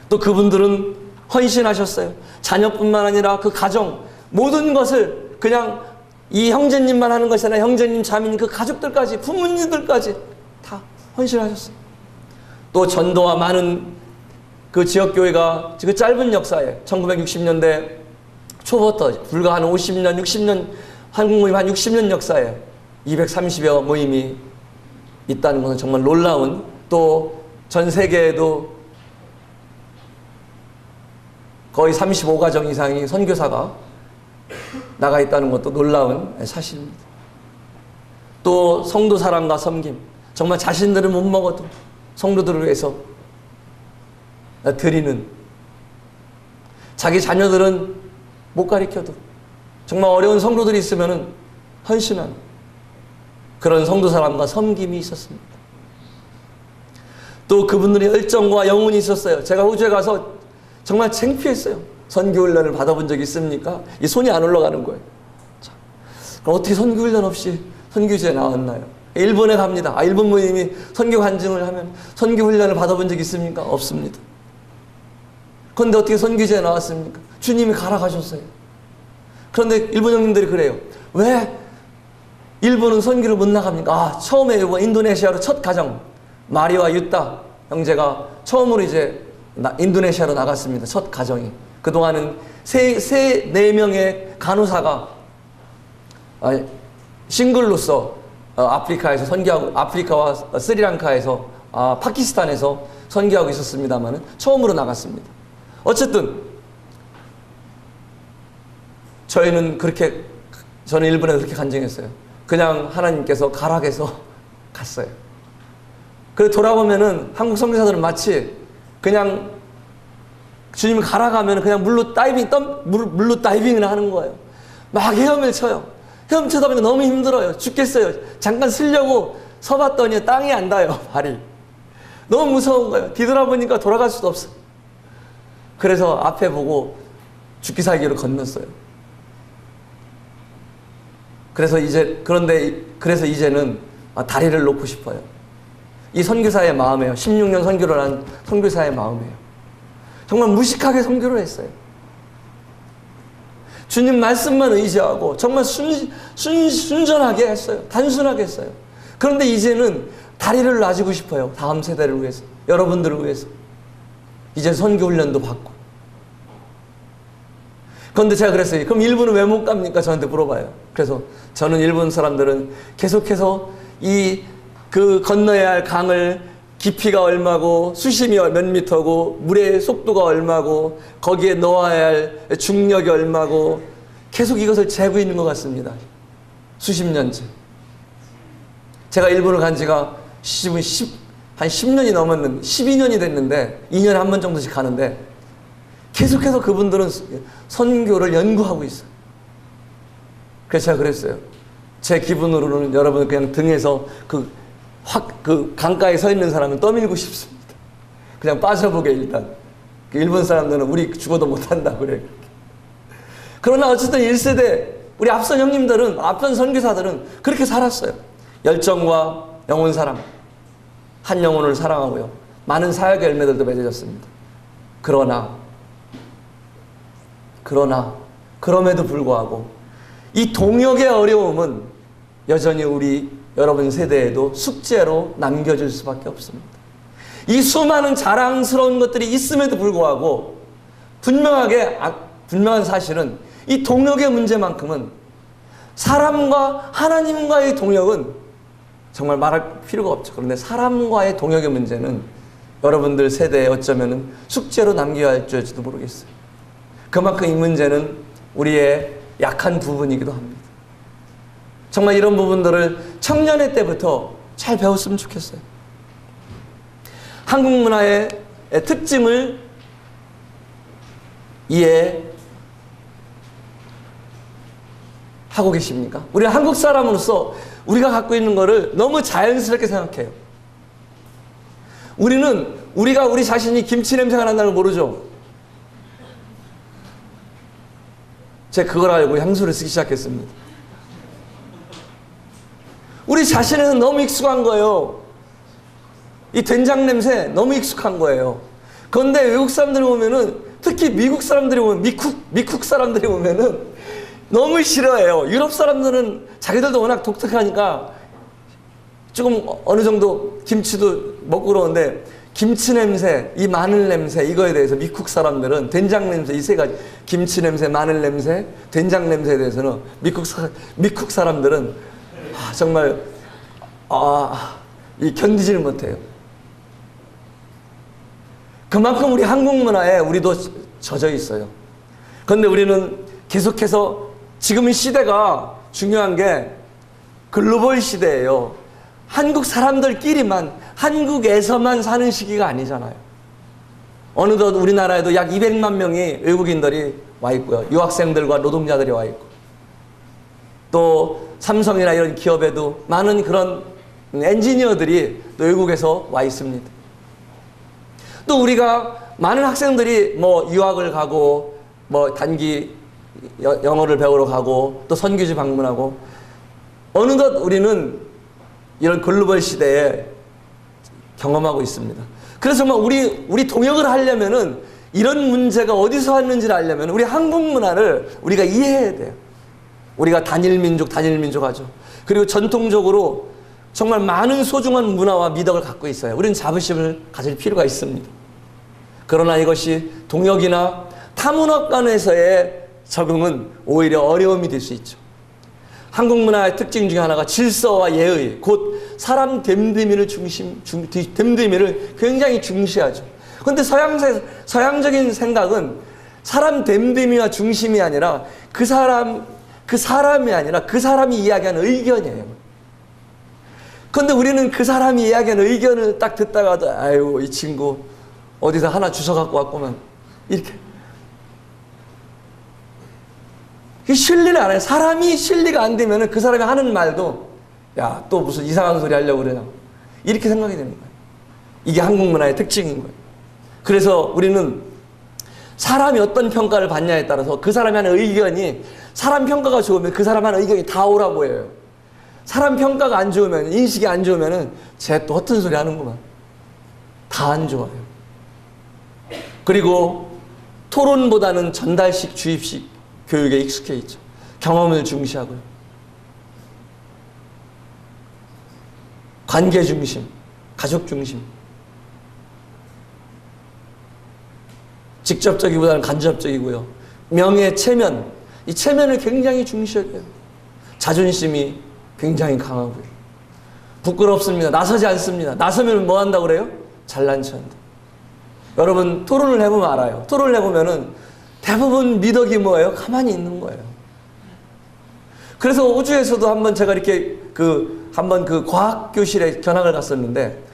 또 그분들은 헌신하셨어요. 자녀뿐만 아니라 그 가정, 모든 것을 그냥 이 형제님만 하는 것이 아니라 형제님, 자매님, 그 가족들까지, 부모님들까지 다 헌신하셨어요. 또 전도와 많은 그 지역교회가 그 짧은 역사에 1960년대 초부터 불과 한 50년, 60년, 한국 모임 한 60년 역사에 230여 모임이 있다는 것은 정말 놀라운, 또 전 세계에도 거의 35가정 이상의 선교사가 나가 있다는 것도 놀라운 사실입니다. 또 성도 사랑과 섬김, 정말 자신들은 못 먹어도 성도들을 위해서 드리는, 자기 자녀들은 못 가르쳐도 정말 어려운 성도들이 있으면 헌신하는 그런 성도 사랑과 섬김이 있었습니다. 또 그분들의 열정과 영혼이 있었어요. 제가 호주에 가서 정말 창피했어요. 선교훈련을 받아본 적이 있습니까? 이 손이 안 올라가는 거예요. 자, 그럼 어떻게 선교훈련 없이 선교지에 나왔나요? 일본에 갑니다. 일본 모임이 선교 간증을 하면 선교훈련을 받아본 적이 있습니까? 없습니다. 그런데 어떻게 선교지에 나왔습니까? 주님이 가라 가셨어요. 그런데 일본 형님들이 그래요. 왜 일본은 선교를 못 나갑니까? 처음에 인도네시아로 첫 가정, 마리와 유타 형제가 처음으로 이제 인도네시아로 나갔습니다. 첫 가정이. 그동안은 네 명의 간호사가 싱글로서 아프리카에서 선교하고, 아프리카와 스리랑카에서, 파키스탄에서 선교하고 있었습니다만 처음으로 나갔습니다. 어쨌든 저는 일본에 그렇게 간증했어요. 그냥 하나님께서 가락해서 갔어요. 그래서 돌아보면은 한국 선교사들은 마치 그냥 주님을 가라가면 그냥 물로 다이빙을 하는 거예요. 막 헤엄을 쳐요. 헤엄치다 보니까 너무 힘들어요. 죽겠어요. 잠깐 쓰려고 서봤더니 땅이 안 닿아요. 발이. 너무 무서운 거예요. 뒤돌아보니까 돌아갈 수도 없어요. 그래서 앞에 보고 죽기 살기로 건넜어요. 그래서 이제는 다리를 놓고 싶어요. 이 선교사의 마음이에요. 16년 선교를 한 선교사의 마음이에요. 정말 무식하게 선교를 했어요. 주님 말씀만 의지하고 정말 순전하게 했어요. 단순하게 했어요. 그런데 이제는 다리를 놔주고 싶어요. 다음 세대를 위해서, 여러분들을 위해서. 이제 선교 훈련도 받고. 그런데 제가 그랬어요. 그럼 일본은 왜 못 갑니까? 저한테 물어봐요. 그래서 저는 일본 사람들은 계속해서 그 건너야 할 강을 깊이가 얼마고 수심이 몇 미터고 물의 속도가 얼마고 거기에 넣어야 할 중력이 얼마고 계속 이것을 재고 있는 것 같습니다. 수십 년째. 제가 일본을 간 지가 한 10년이 넘었는데 12년이 됐는데 2년에 한 번 정도씩 가는데 계속해서 그분들은 선교를 연구하고 있어요. 그래서 제가 그랬어요. 제 기분으로는 여러분 그냥 등에서 그 강가에 서 있는 사람은 떠밀고 싶습니다. 그냥 빠져보게 일단. 일본 사람들은 우리 죽어도 못한다 그래. 그러나 어쨌든 1세대 우리 앞선 형님들은, 앞선 선교사들은 그렇게 살았어요. 열정과 영혼 사랑, 한 영혼을 사랑하고요. 많은 사역의 열매들도 맺어졌습니다. 그럼에도 불구하고 이 동역의 어려움은 여전히 여러분 세대에도 숙제로 남겨질 수밖에 없습니다. 이 수많은 자랑스러운 것들이 있음에도 불구하고 분명한 사실은 이 동역의 문제만큼은 사람과 하나님과의 동역은 정말 말할 필요가 없죠. 그런데 사람과의 동역의 문제는 여러분들 세대에 어쩌면 숙제로 남겨야 할지도 모르겠어요. 그만큼 이 문제는 우리의 약한 부분이기도 합니다. 정말 이런 부분들을 청년의 때부터 잘 배웠으면 좋겠어요. 한국 문화의 특징을 이해하고 계십니까? 우리가 한국 사람으로서 우리가 갖고 있는 것을 너무 자연스럽게 생각해요. 우리가 우리 자신이 김치 냄새가 난다는 걸 모르죠. 제가 그걸 알고 향수를 쓰기 시작했습니다. 우리 자신에는 너무 익숙한 거예요. 이 된장 냄새 너무 익숙한 거예요. 그런데 외국 사람들이 보면은, 특히 미국 사람들이 보면, 미국 사람들이 보면은 너무 싫어해요. 유럽 사람들은 자기들도 워낙 독특하니까 조금 어느 정도 김치도 먹고 그러는데, 김치 냄새, 이 마늘 냄새, 이거에 대해서 미국 사람들은 된장 냄새, 이 세 가지, 김치 냄새, 마늘 냄새, 된장 냄새에 대해서는 미국 사람들은 정말 견디지를 못해요. 그만큼 우리 한국 문화에 우리도 젖어 있어요. 그런데 우리는 계속해서 지금 시대가 중요한 게 글로벌 시대예요. 한국 사람들끼리만, 한국에서만 사는 시기가 아니잖아요. 어느덧 우리나라에도 약 200만 명의 외국인들이 와 있고요. 유학생들과 노동자들이 와 있고, 또 삼성이나 이런 기업에도 많은 그런 엔지니어들이 또 외국에서 와 있습니다. 또 우리가 많은 학생들이 유학을 가고 단기 영어를 배우러 가고 또 선교지 방문하고, 어느덧 우리는 이런 글로벌 시대에 경험하고 있습니다. 그래서 정말 우리 동역을 하려면은, 이런 문제가 어디서 왔는지를 알려면 우리 한국 문화를 우리가 이해해야 돼요. 우리가 단일민족 하죠. 그리고 전통적으로 정말 많은 소중한 문화와 미덕을 갖고 있어요. 우리는 자부심을 가질 필요가 있습니다. 그러나 이것이 동역이나 타문화간에서의 적응은 오히려 어려움이 될 수 있죠. 한국 문화의 특징 중에 하나가 질서와 예의, 곧 사람 됨됨이를 굉장히 중시하죠. 그런데 서양적인 생각은 사람 됨됨이와 중심이 아니라 그 사람이 아니라 그 사람이 이야기하는 의견이에요. 그런데 우리는 그 사람이 이야기하는 의견을 딱 듣다가도, 아유, 이 친구 어디서 하나 주워 갖고 왔구만, 이렇게. 신뢰를 안 해요. 사람이 신뢰가 안 되면 그 사람이 하는 말도, 야, 또 무슨 이상한 소리 하려고 그러냐, 이렇게 생각이 되는 거예요. 이게 한국 문화의 특징인 거예요. 그래서 우리는 사람이 어떤 평가를 받냐에 따라서 그 사람이 하는 의견이, 사람 평가가 좋으면 그 사람 하는 의견이 다 옳아 보여요. 사람 평가가 안 좋으면, 인식이 안 좋으면은 쟤 또 허튼 소리 하는구만. 다 안 좋아요. 그리고 토론보다는 전달식, 주입식 교육에 익숙해 있죠. 경험을 중시하고요. 관계 중심, 가족 중심. 직접적이보다는 간접적이고요. 명예, 체면. 이 체면을 굉장히 중시해요. 자존심이 굉장히 강하고요. 부끄럽습니다. 나서지 않습니다. 나서면 뭐 한다고 그래요? 잘난 체 한다. 여러분, 토론을 해보면 알아요. 토론을 해보면은 대부분 미덕이 뭐예요? 가만히 있는 거예요. 그래서 호주에서도 한번 제가 이렇게 한번 과학교실에 견학을 갔었는데,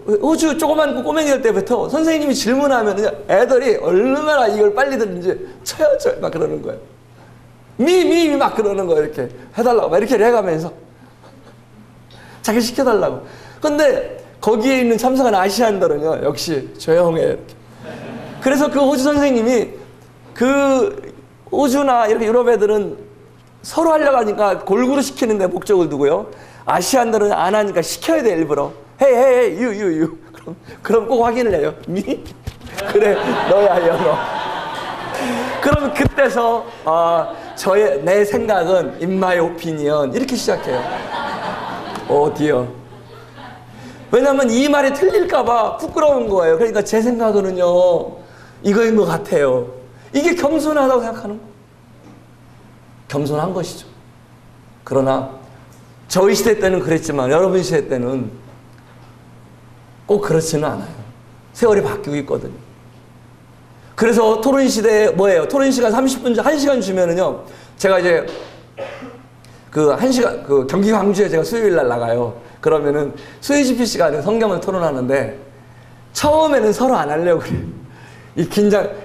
호주 조그만 꼬맹이들 때부터 선생님이 질문하면 애들이 얼마나 이걸 빨리 듣는지 쳐요 막 그러는 거예요. 미 막 그러는 거예요. 이렇게 해달라고 막 이렇게 해가면서 자기 시켜달라고. 근데 거기에 있는 참석한 아시안들은요, 역시 조용해 이렇게. 그래서 그 호주 선생님이, 호주나 이렇게 유럽 애들은 서로 하려고 하니까 골고루 시키는데 목적을 두고요, 아시안들은 안 하니까 시켜야 돼 일부러. 헤이 유 그럼 꼭 확인을 해요. 미? 그래 너야 너. 그럼 그때서 내 생각은 in my opinion 이렇게 시작해요. 디어. 왜냐면 이 말이 틀릴까봐 부끄러운 거예요. 그러니까 제 생각으로는요 이거인 것 같아요. 이게 겸손하다고 생각하는 거예요. 겸손한 것이죠. 그러나 저희 시대 때는 그랬지만 여러분 시대 때는 꼭 그렇지는 않아요. 세월이 바뀌고 있거든요. 그래서 토론 시대에 뭐예요? 토론 시간 30분, 1시간 주면은요, 제가 이제 경기 광주에 제가 수요일 날 나가요. 그러면은 수요집필 시간에 성경을 토론하는데 처음에는 서로 안 하려고 그래요.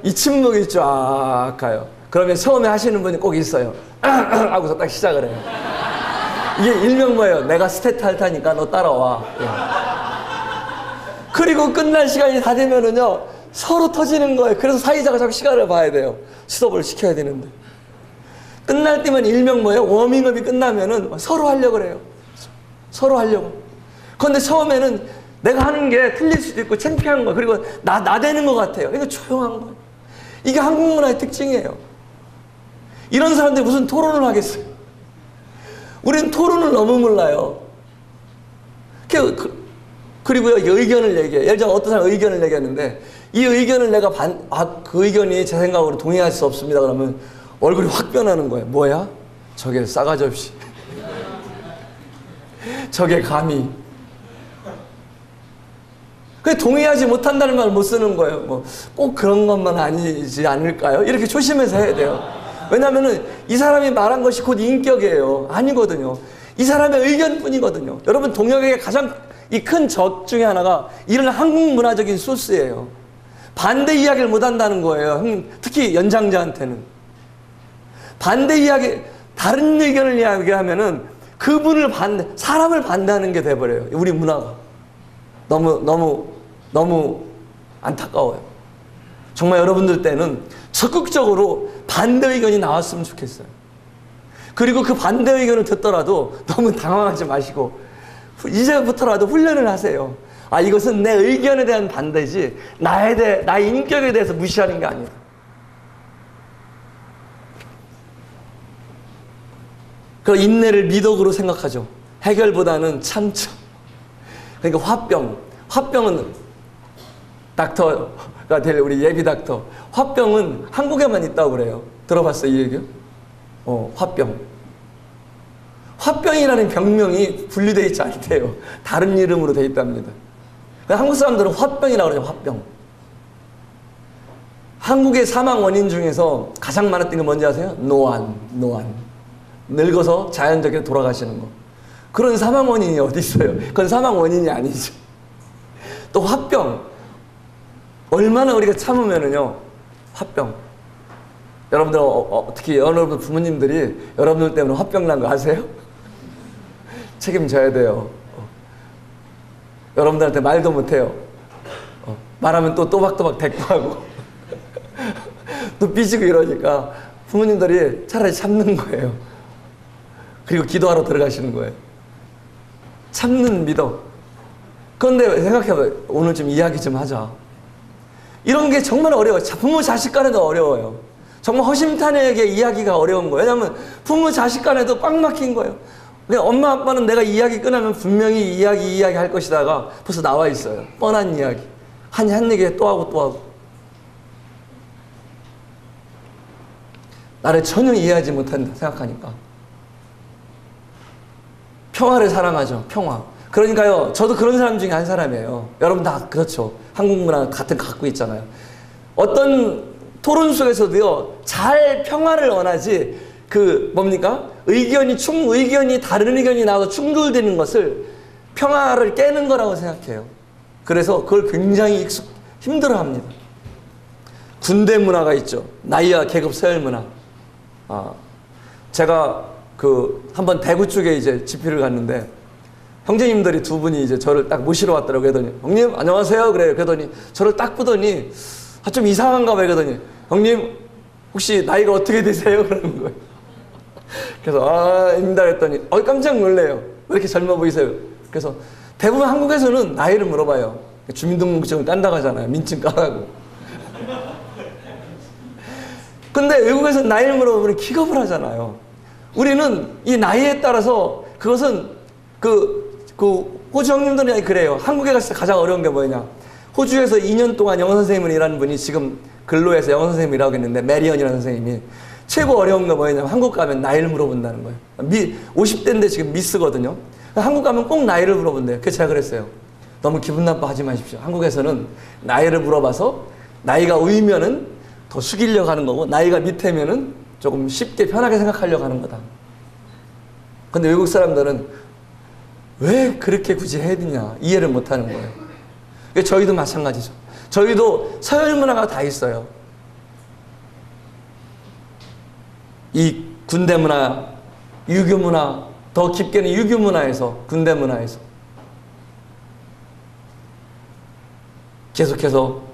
이 침묵이 쫙 가요. 그러면 처음에 하시는 분이 꼭 있어요. 하고서 딱 시작을 해요. 이게 일명 뭐예요? 내가 스태트 할 테니까 너 따라와. 그리고 끝날 시간이 다 되면은요, 서로 터지는 거예요. 그래서 사회자가 자꾸 시간을 봐야 돼요. 스톱을 시켜야 되는데. 끝날 때면 일명 뭐예요? 워밍업이 끝나면은 서로 하려고 그래요. 서로 하려고. 그런데 처음에는 내가 하는 게 틀릴 수도 있고 창피한 거예요. 그리고 나대는 것 같아요. 그러니까 조용한 거예요. 이게 한국 문화의 특징이에요. 이런 사람들이 무슨 토론을 하겠어요? 우리는 토론을 너무 몰라요. 그리고요, 의견을 얘기해요. 예를 들어 어떤 사람 의견을 얘기하는데, 이 의견을 내가 그 의견이 제 생각으로 동의할 수 없습니다. 그러면 얼굴이 확 변하는 거예요. 뭐야? 저게 싸가지 없이. 저게 감히. 동의하지 못한다는 말을 못 쓰는 거예요. 꼭 그런 것만 아니지 않을까요? 이렇게 조심해서 해야 돼요. 왜냐면은 이 사람이 말한 것이 곧 인격이에요. 아니거든요. 이 사람의 의견뿐이거든요. 여러분, 동역에게 가장 이 큰 적 중에 하나가 이런 한국 문화적인 소스예요. 반대 이야기를 못 한다는 거예요. 특히 연장자한테는. 반대 이야기, 다른 의견을 이야기하면은 사람을 반대하는 게 돼버려요. 우리 문화가. 너무 안타까워요. 정말 여러분들 때는 적극적으로 반대 의견이 나왔으면 좋겠어요. 그리고 그 반대 의견을 듣더라도 너무 당황하지 마시고 이제부터라도 훈련을 하세요. 이것은 내 의견에 대한 반대지 나의 인격에 대해서 무시하는 게 아니다. 그 인내를 미덕으로 생각하죠. 해결보다는 참죠. 그러니까 화병은 닥터가 될 우리 예비 닥터. 화병은 한국에만 있다고 그래요. 들어봤어요, 이 얘기요? 화병. 화병이라는 병명이 분류되어 있지 않대요. 다른 이름으로 되어 있답니다. 한국 사람들은 화병이라고 그러죠, 화병. 한국의 사망 원인 중에서 가장 많았던 게 뭔지 아세요? 노안. 늙어서 자연적으로 돌아가시는 거. 그런 사망 원인이 어디 있어요? 그건 사망 원인이 아니죠. 또 화병. 얼마나 우리가 참으면은요, 화병. 여러분들, 특히 여러분 부모님들이 여러분들 때문에 화병 난 거 아세요? 책임져야 돼요. 여러분들한테 말도 못해요. 말하면 또 또박또박 대꾸하고. 또 삐지고 이러니까 부모님들이 차라리 참는 거예요. 그리고 기도하러 들어가시는 거예요. 참는 믿음. 그런데 생각해봐요. 오늘 좀 이야기 좀 하자. 이런 게 정말 어려워요. 부모 자식 간에도 어려워요. 정말 허심탄회하게 이야기가 어려운 거예요. 왜냐하면 부모 자식 간에도 꽉 막힌 거예요. 근데 엄마 아빠는 내가 이야기 끊으면 분명히 이야기 할 것이다가 벌써 나와 있어요. 뻔한 이야기. 한 얘기 또 하고 또 하고. 나를 전혀 이해하지 못한다 생각하니까. 평화를 사랑하죠. 평화. 그러니까요, 저도 그런 사람 중에 한 사람이에요. 여러분 다 그렇죠. 한국 문화 같은 거 갖고 있잖아요. 어떤 토론 속에서도요, 잘 평화를 원하지, 뭡니까? 의견이 다른 의견이 나와서 충돌되는 것을 평화를 깨는 거라고 생각해요. 그래서 그걸 굉장히 힘들어 합니다. 군대 문화가 있죠. 나이와 계급 서열 문화. 제가 한번 대구 쪽에 이제 집회를 갔는데, 형제님들이 두 분이 이제 저를 딱 모시러 왔더라고요. 그러더니, 형님, 안녕하세요. 그래요. 그러더니, 저를 딱 보더니, 좀 이상한가 봐요. 그러더니, 형님, 혹시 나이가 어떻게 되세요? 그러는 거예요. 그래서, 입니다. 그랬더니, 깜짝 놀래요. 왜 이렇게 젊어 보이세요? 그래서, 대부분 한국에서는 나이를 물어봐요. 주민등록증을 딴다고 하잖아요. 민증 까라고. 근데 외국에서는 나이를 물어보면 기겁을 하잖아요. 우리는 이 나이에 따라서 그것은 호주 형님들이 그래요. 한국에 갔을 때 가장 어려운 게 뭐냐. 호주에서 2년 동안 영어 선생님을 일하는 분이 지금 근로에서 영어 선생님을 일하고 있는데, 메리언이라는 선생님이 최고 어려운 게 뭐냐면 한국 가면 나이를 물어본다는 거예요. 50대인데 지금 미스거든요. 한국 가면 꼭 나이를 물어본대요. 그래서 제가 그랬어요. 너무 기분 나빠하지 마십시오. 한국에서는 나이를 물어봐서 나이가 위면은 더 숙이려고 하는 거고, 나이가 밑에면은 조금 쉽게 편하게 생각하려고 하는 거다. 근데 외국 사람들은 왜 그렇게 굳이 해야 되냐 이해를 못 하는 거예요. 저희도 마찬가지죠. 저희도 서열 문화가 다 있어요. 이 군대 문화, 유교 문화, 더 깊게는 유교 문화에서, 군대 문화에서 계속해서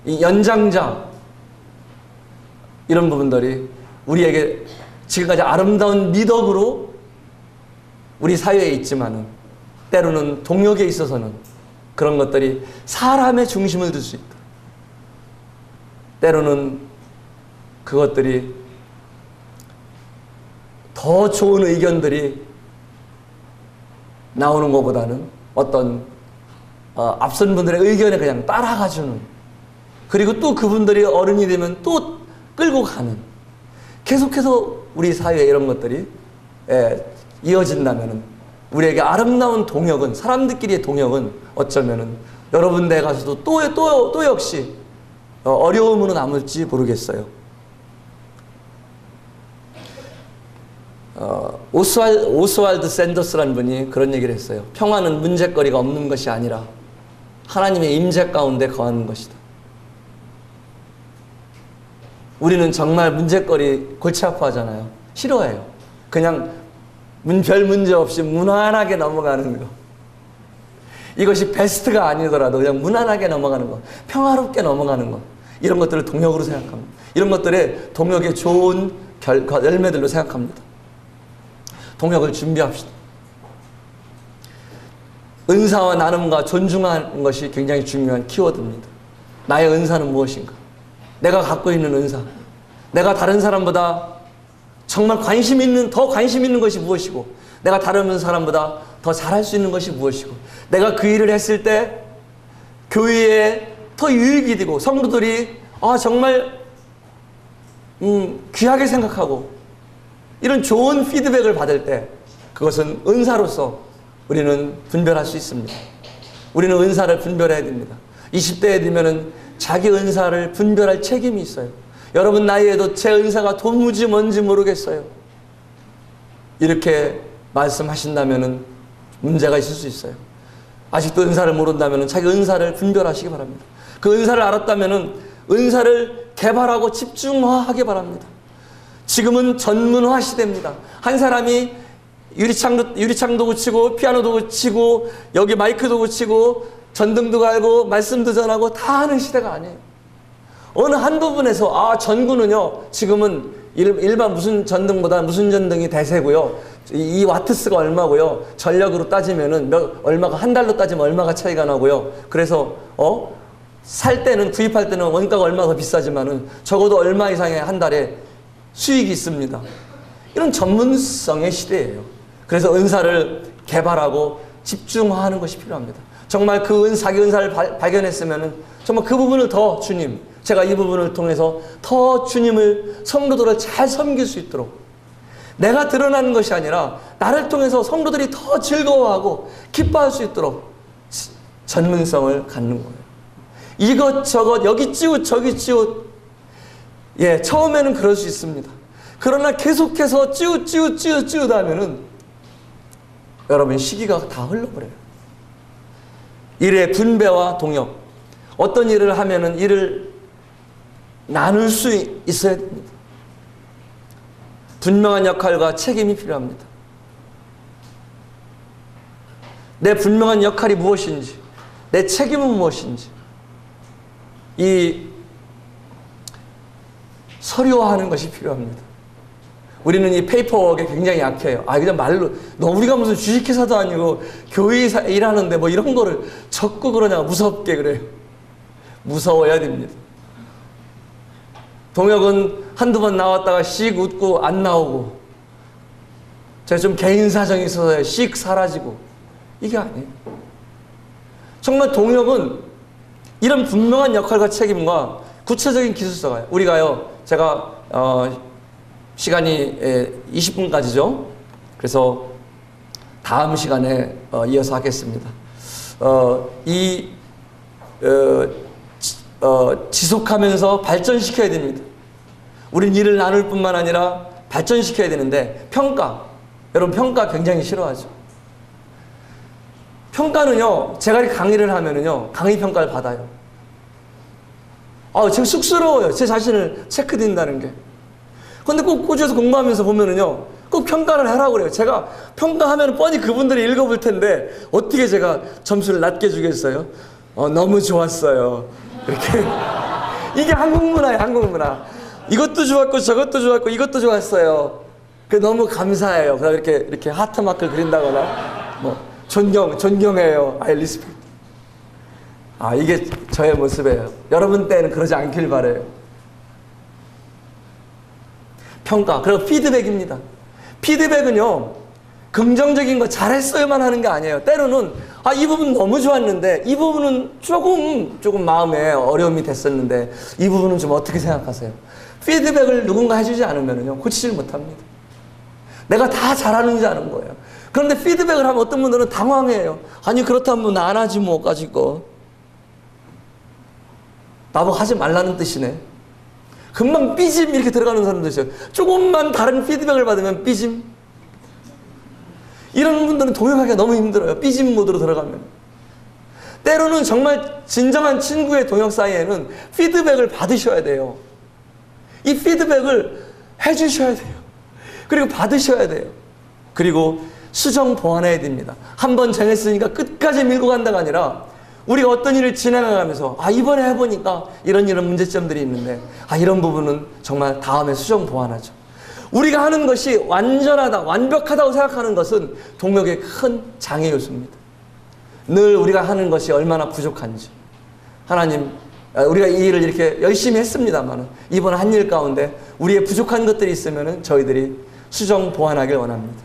이 연장자 이런 부분들이 우리에게 지금까지 아름다운 미덕으로 우리 사회에 있지만은, 때로는 동역에 있어서는 그런 것들이 사람의 중심을 둘 수 있다. 때로는 그것들이 더 좋은 의견들이 나오는 것보다는 어떤 앞선 분들의 의견에 그냥 따라가주는, 그리고 또 그분들이 어른이 되면 또 끌고 가는, 계속해서 우리 사회에 이런 것들이 이어진다면은 우리에게 아름다운 동역은, 사람들끼리의 동역은 어쩌면은 여러분 댁에 가서도 또 역시 어려움으로 남을지 모르겠어요. 오스왈드 샌더스라는 분이 그런 얘기를 했어요. 평화는 문제거리가 없는 것이 아니라 하나님의 임재 가운데 거하는 것이다. 우리는 정말 문제거리 골치 아파하잖아요. 싫어해요. 그냥 별 문제 없이 무난하게 넘어가는 거. 이것이 베스트가 아니더라도 그냥 무난하게 넘어가는 거, 평화롭게 넘어가는 거, 이런 것들을 동역으로 생각합니다. 이런 것들의 동역의 좋은 열매들로 생각합니다. 동역을 준비합시다. 은사와 나눔과 존중하는 것이 굉장히 중요한 키워드입니다. 나의 은사는 무엇인가? 내가 갖고 있는 은사, 내가 다른 사람보다 정말 더 관심 있는 것이 무엇이고, 내가 다른 사람보다 더 잘할 수 있는 것이 무엇이고, 내가 그 일을 했을 때 교회에 더 유익이 되고 성도들이 정말 귀하게 생각하고 이런 좋은 피드백을 받을 때, 그것은 은사로서 우리는 분별할 수 있습니다. 우리는 은사를 분별해야 됩니다. 20대에 되면은 자기 은사를 분별할 책임이 있어요. 여러분 나이에도 제 은사가 도무지 뭔지 모르겠어요, 이렇게 말씀하신다면은 문제가 있을 수 있어요. 아직도 은사를 모른다면은 자기 은사를 분별하시기 바랍니다. 그 은사를 알았다면은 은사를 개발하고 집중화하기 바랍니다. 지금은 전문화 시대입니다. 한 사람이 유리창도 고치고 피아노도 고치고 여기 마이크도 고치고 전등도 갈고 말씀도 전하고 다 하는 시대가 아니에요. 어느 한 부분에서 아 전구는요 지금은 일반 무슨 전등보다 무슨 전등이 대세고요. 이 와트수가 얼마고요. 전력으로 따지면은 얼마가 한 달로 따지면 얼마가 차이가 나고요. 그래서 살 때는 구입할 때는 원가가 얼마가 더 비싸지만은 적어도 얼마 이상의 한 달에 수익이 있습니다. 이런 전문성의 시대예요. 그래서 은사를 개발하고 집중화하는 것이 필요합니다. 정말 그 자기 은사를 발견했으면은 정말 그 부분을 더 주님, 제가 이 부분을 통해서 더 주님을 성도들을 잘 섬길 수 있도록 내가 드러나는 것이 아니라 나를 통해서 성도들이 더 즐거워하고 기뻐할 수 있도록 전문성을 갖는 거예요. 이것저것 여기 찌웃 저기 찌웃 예 처음에는 그럴 수 있습니다. 그러나 계속해서 찌웃 하면은 여러분 시기가 다 흘러버려요. 일의 분배와 동역 어떤 일을 하면은 일을 나눌 수 있어야 됩니다. 분명한 역할과 책임이 필요합니다. 내 분명한 역할이 무엇인지, 내 책임은 무엇인지, 이 서류화하는 것이 필요합니다. 우리는 이 페이퍼워크에 굉장히 약해요. 그냥 말로, 우리가 무슨 주식회사도 아니고 교회에서 일하는데 뭐 이런 거를 적고 그러냐, 무섭게 그래요. 무서워야 됩니다. 동역은 한두 번 나왔다가 씩 웃고 안 나오고 제가 좀 개인 사정이 있어서 씩 사라지고 이게 아니에요. 정말 동역은 이런 분명한 역할과 책임과 구체적인 기술서가요. 우리가요 제가 시간이 20분까지죠. 그래서 다음 시간에 이어서 하겠습니다. 지속하면서 발전시켜야 됩니다. 우린 일을 나눌 뿐만 아니라 발전시켜야 되는데 여러분 평가 굉장히 싫어하죠. 평가는요 제가 이렇게 강의를 하면은요 강의 평가를 받아요. 제가 쑥스러워요. 제 자신을 체크된다는 게. 근데 꼭 꾸준해서 공부하면서 보면은요 꼭 평가를 하라고 그래요. 제가 평가하면 뻔히 그분들이 읽어볼 텐데 어떻게 제가 점수를 낮게 주겠어요? 너무 좋았어요. 이렇게 이게 한국 문화예요. 한국 문화. 이것도 좋았고 저것도 좋았고 이것도 좋았어요. 너무 감사해요. 그다음 이렇게 하트 마크를 그린다거나 뭐 존경해요. I respect. 이게 저의 모습이에요. 여러분 때는 그러지 않길 바래요. 평가 그리고 피드백입니다. 피드백은요 긍정적인 거 잘했어요만 하는 게 아니에요. 때로는 이 부분 너무 좋았는데 이 부분은 조금 마음에 어려움이 됐었는데 이 부분은 좀 어떻게 생각하세요? 피드백을 누군가 해주지 않으면요 고치질 못합니다. 내가 다 잘하는지 아는 거예요. 그런데 피드백을 하면 어떤 분들은 당황해요. 아니 그렇다면 안 하지 뭐 가지고 나보고 하지 말라는 뜻이네. 금방 삐짐 이렇게 들어가는 사람도 있어요. 조금만 다른 피드백을 받으면 삐짐. 이런 분들은 동역하기가 너무 힘들어요. 삐짐 모드로 들어가면. 때로는 정말 진정한 친구의 동역 사이에는 피드백을 받으셔야 돼요. 이 피드백을 해주셔야 돼요. 그리고 받으셔야 돼요. 그리고 수정 보완해야 됩니다. 한번 정했으니까 끝까지 밀고 간다가 아니라 우리가 어떤 일을 진행해가면서 이번에 해보니까 이런 문제점들이 있는데 이런 부분은 정말 다음에 수정 보완하죠. 우리가 하는 것이 완전하다, 완벽하다고 생각하는 것은 동역의 큰 장애 요소입니다. 늘 우리가 하는 것이 얼마나 부족한지. 하나님, 우리가 이 일을 이렇게 열심히 했습니다만 이번 한 일 가운데 우리의 부족한 것들이 있으면 저희들이 수정 보완하길 원합니다.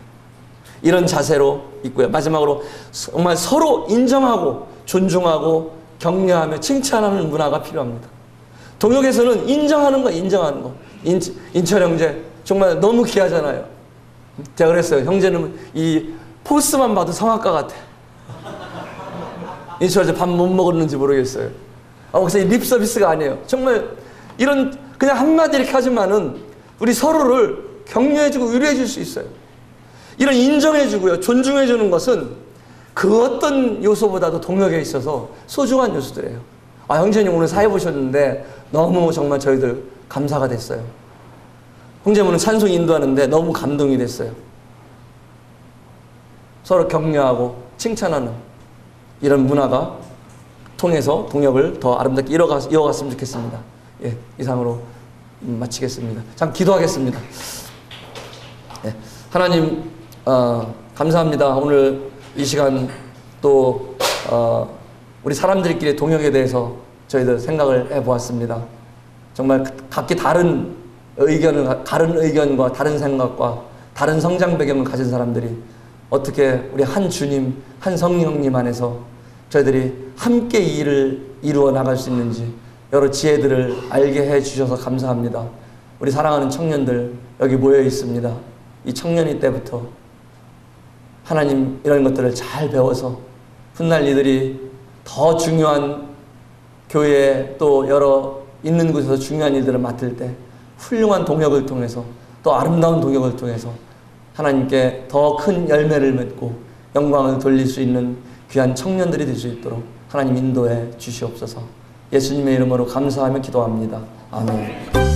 이런 자세로 있고요. 마지막으로 정말 서로 인정하고 존중하고 격려하며 칭찬하는 문화가 필요합니다. 동역에서는 인정하는 거. 인철 형제 정말 너무 귀하잖아요. 제가 그랬어요. 형제는 이 포스만 봐도 성악가 같아. 인철 형제 밥 못 먹었는지 모르겠어요. 그래서 립 서비스가 아니에요. 정말 이런 그냥 한마디 이렇게 하지만은 우리 서로를 격려해주고 위로해줄 수 있어요. 이런 인정해주고요, 존중해주는 것은 그 어떤 요소보다도 동역에 있어서 소중한 요소들이에요. 형제님 오늘 사회 보셨는데 너무 정말 저희들 감사가 됐어요. 형제분은 찬송 인도하는데 너무 감동이 됐어요. 서로 격려하고 칭찬하는 이런 문화가 통해서 동역을 더 아름답게 이어갔으면 좋겠습니다. 예, 이상으로 마치겠습니다. 잠깐 기도하겠습니다. 예, 하나님 감사합니다. 오늘 이 시간 또 우리 사람들끼리 동역에 대해서 저희들 생각을 해보았습니다. 정말 각기 다른 의견과 다른 생각과 다른 성장 배경을 가진 사람들이 어떻게 우리 한 주님, 한 성령님 안에서 저희들이 함께 이 일을 이루어 나갈 수 있는지 여러 지혜들을 알게 해 주셔서 감사합니다. 우리 사랑하는 청년들 여기 모여 있습니다. 이 청년이 때부터 하나님 이런 것들을 잘 배워서 훗날 이들이 더 중요한 교회 또 여러 있는 곳에서 중요한 일들을 맡을 때 훌륭한 동역을 통해서 또 아름다운 동역을 통해서 하나님께 더 큰 열매를 맺고 영광을 돌릴 수 있는 귀한 청년들이 될 수 있도록 하나님 인도해 주시옵소서. 예수님의 이름으로 감사하며 기도합니다. 아멘.